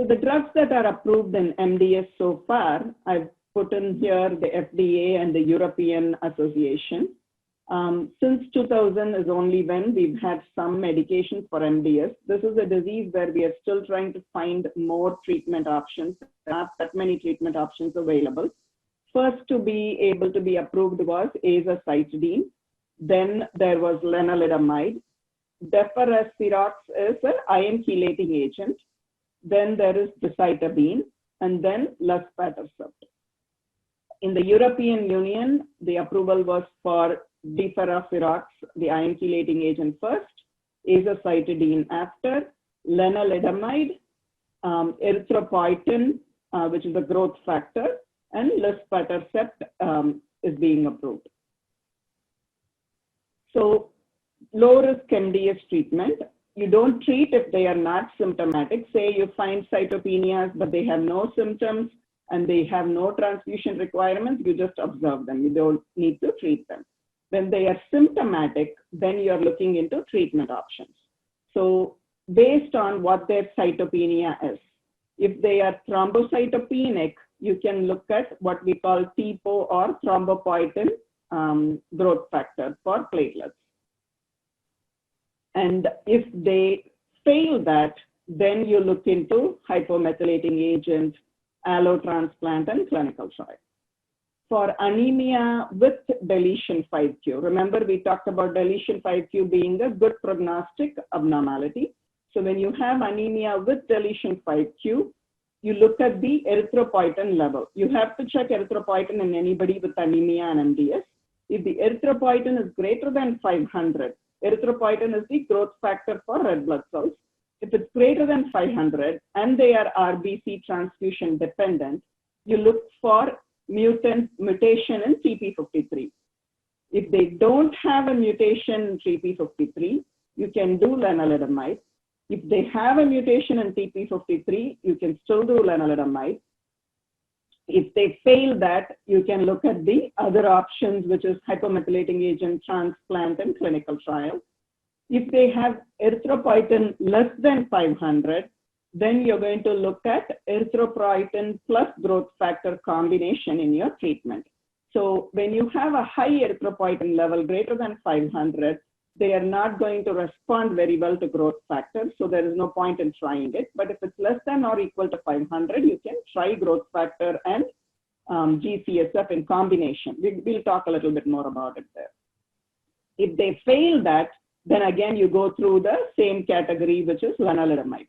So the drugs that are approved in MDS so far, I've put in here the FDA and the European Association. Since 2000 is only when we've had some medications for MDS. This is a disease where we are still trying to find more treatment options. There aren't that many treatment options available. First to be able to be approved was azacitidine. Then there was lenalidomide. Deferasirox is an iron chelating agent. Then there is decitabine, and then luspatercept. In the European Union, the approval was for deferasirox, the iron chelating agent first, azacitidine after, lenalidomide, erythropoietin, which is a growth factor, and luspatercept is being approved. So low-risk MDS treatment, you don't treat if they are not symptomatic. Say you find cytopenias, but they have no symptoms and they have no transfusion requirements, you just observe them. You don't need to treat them. When they are symptomatic, then you're looking into treatment options. So based on what their cytopenia is, if they are thrombocytopenic, you can look at what we call TPO or thrombopoietin growth factor for platelets. And if they fail that, then you look into hypomethylating agent, allotransplant, and clinical trial. For anemia with deletion 5q, remember we talked about deletion 5q being a good prognostic abnormality. So when you have anemia with deletion 5q, you look at the erythropoietin level. You have to check erythropoietin in anybody with anemia and MDS. If the erythropoietin is greater than 500, erythropoietin is the growth factor for red blood cells. If it's greater than 500 and they are RBC transfusion dependent, you look for mutation in TP53. If they don't have a mutation in TP53, you can do lenalidomide. If they have a mutation in TP53, you can still do lenalidomide. If they fail that, you can look at the other options, which is hypomethylating agent, transplant, and clinical trial. If they have erythropoietin less than 500, then you're going to look at erythropoietin plus growth factor combination in your treatment. So when you have a high erythropoietin level greater than 500, they are not going to respond very well to growth factor, so there is no point in trying it. But if it's less than or equal to 500, you can try growth factor and GCSF in combination. We'll talk a little bit more about it there. If they fail that, then again you go through the same category, which is lenalidomide.